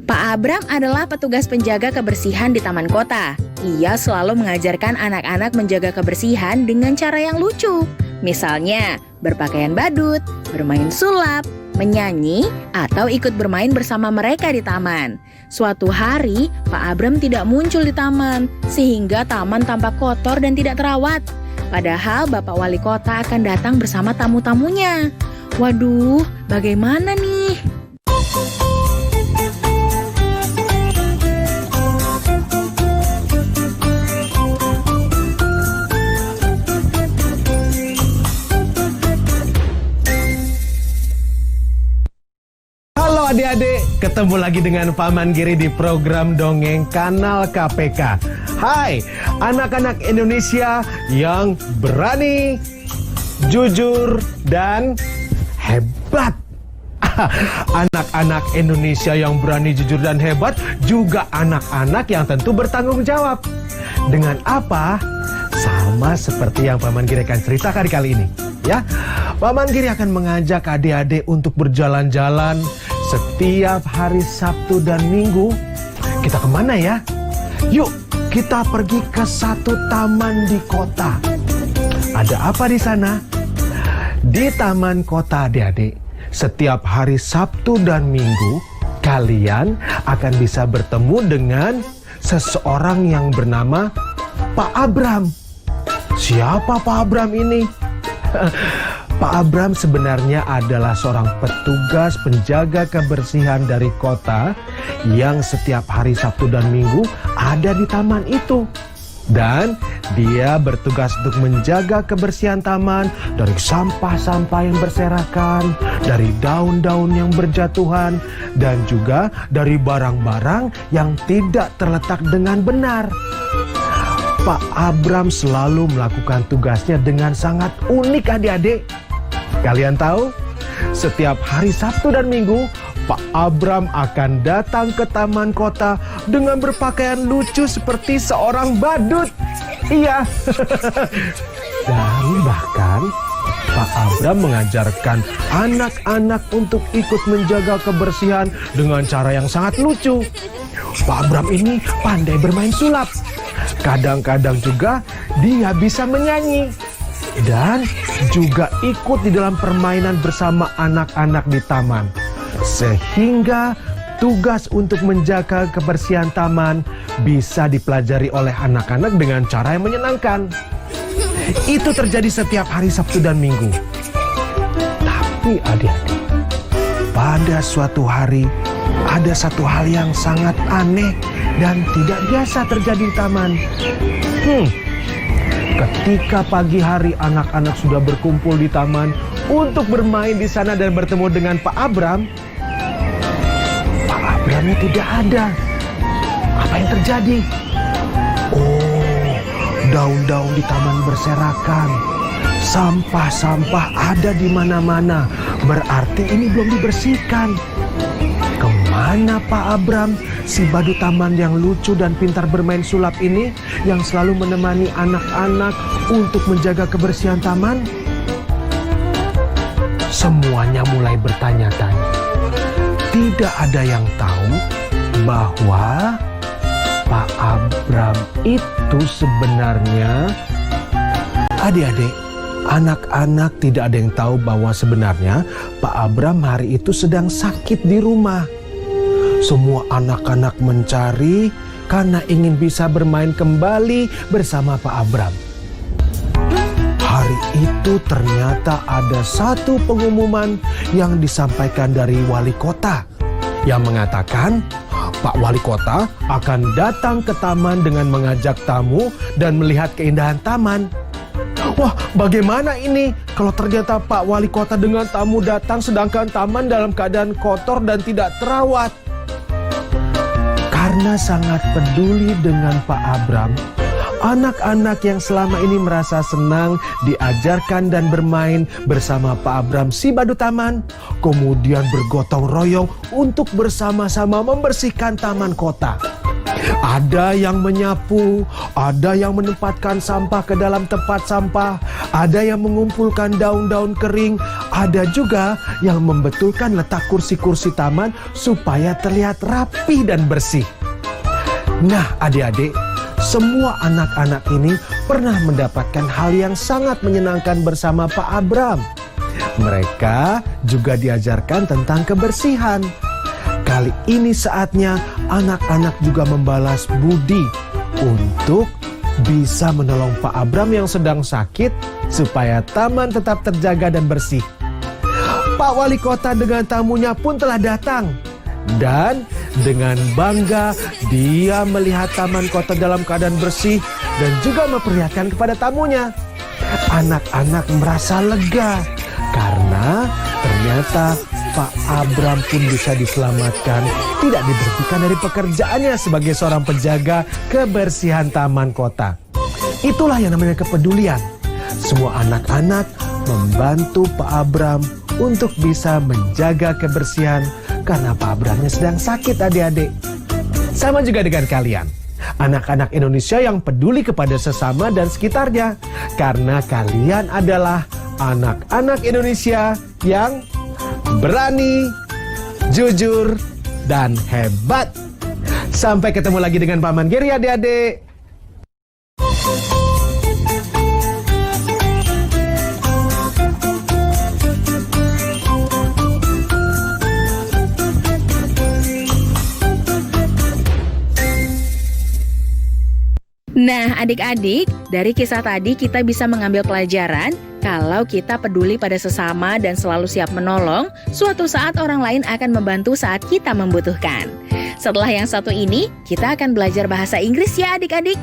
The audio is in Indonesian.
Pak Abram adalah petugas penjaga kebersihan di taman kota. Ia selalu mengajarkan anak-anak menjaga kebersihan dengan cara yang lucu. Misalnya, berpakaian badut, bermain sulap, menyanyi, atau ikut bermain bersama mereka di taman. Suatu hari, Pak Abram tidak muncul di taman, sehingga taman tampak kotor dan tidak terawat. Padahal Bapak Wali Kota akan datang bersama tamu-tamunya. Waduh, bagaimana nih? Adik-adik, ketemu lagi dengan Paman Giri di program Dongeng Kanal KPK. Hai, anak-anak Indonesia yang berani, jujur, dan hebat. Anak-anak Indonesia yang berani, jujur, dan hebat juga anak-anak yang tentu bertanggung jawab. Dengan apa? Sama seperti yang Paman Giri akan ceritakan kali ini. Ya, Paman Giri akan mengajak adik-adik untuk berjalan-jalan setiap hari Sabtu dan Minggu. Kita kemana ya? Yuk, kita pergi ke satu taman di kota. Ada apa di sana? Di taman kota, adik-adik, setiap hari Sabtu dan Minggu, kalian akan bisa bertemu dengan seseorang yang bernama Pak Abram. Siapa Pak Abram ini? Pak Abram sebenarnya adalah seorang petugas penjaga kebersihan dari kota yang setiap hari Sabtu dan Minggu ada di taman itu. Dan dia bertugas untuk menjaga kebersihan taman dari sampah-sampah yang berserakan, dari daun-daun yang berjatuhan, dan juga dari barang-barang yang tidak terletak dengan benar. Pak Abram selalu melakukan tugasnya dengan sangat unik, adik-adik. Kalian tahu, setiap hari Sabtu dan Minggu, Pak Abram akan datang ke taman kota dengan berpakaian lucu seperti seorang badut. Iya. Dan bahkan Pak Abram mengajarkan anak-anak untuk ikut menjaga kebersihan dengan cara yang sangat lucu. Pak Abram ini pandai bermain sulap. Kadang-kadang juga dia bisa menyanyi. Dan juga ikut di dalam permainan bersama anak-anak di taman. Sehingga tugas untuk menjaga kebersihan taman bisa dipelajari oleh anak-anak dengan cara yang menyenangkan. Itu terjadi setiap hari Sabtu dan Minggu. Tapi adik-adik, pada suatu hari ada satu hal yang sangat aneh dan tidak biasa terjadi di taman. Ketika pagi hari anak-anak sudah berkumpul di taman untuk bermain di sana dan bertemu dengan Pak Abram, Pak Abramnya tidak ada. Apa yang terjadi? Oh, daun-daun di taman berserakan. Sampah-sampah ada di mana-mana. Berarti ini belum dibersihkan. Kemana Pak Abram, si badut taman yang lucu dan pintar bermain sulap ini, yang selalu menemani anak-anak untuk menjaga kebersihan taman? Semuanya mulai bertanya-tanya. Tidak ada yang tahu bahwa Pak Abram itu sebenarnya, adik-adik, anak-anak tidak ada yang tahu bahwa sebenarnya Pak Abram hari itu sedang sakit di rumah. Semua anak-anak mencari karena ingin bisa bermain kembali bersama Pak Abram. Hari itu ternyata ada satu pengumuman yang disampaikan dari wali kota yang mengatakan Pak Wali Kota akan datang ke taman dengan mengajak tamu dan melihat keindahan taman. Wah, bagaimana ini kalau ternyata Pak Wali Kota dengan tamu datang sedangkan taman dalam keadaan kotor dan tidak terawat? Karena sangat peduli dengan Pak Abram, anak-anak yang selama ini merasa senang diajarkan dan bermain bersama Pak Abram si badut taman, kemudian bergotong royong untuk bersama-sama membersihkan taman kota. Ada yang menyapu, ada yang menempatkan sampah ke dalam tempat sampah, ada yang mengumpulkan daun-daun kering, ada juga yang membetulkan letak kursi-kursi taman supaya terlihat rapi dan bersih. Nah, adik-adik, semua anak-anak ini pernah mendapatkan hal yang sangat menyenangkan bersama Pak Abram. Mereka juga diajarkan tentang kebersihan. Kali ini saatnya anak-anak juga membalas budi untuk bisa menolong Pak Abram yang sedang sakit supaya taman tetap terjaga dan bersih. Pak Wali Kota dengan tamunya pun telah datang. Dan dengan bangga dia melihat taman kota dalam keadaan bersih dan juga memperlihatkan kepada tamunya. Anak-anak merasa lega karena ternyata Pak Abram pun bisa diselamatkan, tidak diberhentikan dari pekerjaannya sebagai seorang penjaga kebersihan taman kota. Itulah yang namanya kepedulian. Semua anak-anak membantu Pak Abram untuk bisa menjaga kebersihan karena Pak Abramnya sedang sakit, adik-adik. Sama juga dengan kalian, anak-anak Indonesia yang peduli kepada sesama dan sekitarnya, karena kalian adalah anak-anak Indonesia yang berani, jujur, dan hebat. Sampai ketemu lagi dengan Paman Geri, adik-adik. Nah, adik-adik, dari kisah tadi kita bisa mengambil pelajaran kalau kita peduli pada sesama dan selalu siap menolong, suatu saat orang lain akan membantu saat kita membutuhkan. Setelah yang satu ini, kita akan belajar bahasa Inggris ya adik-adik.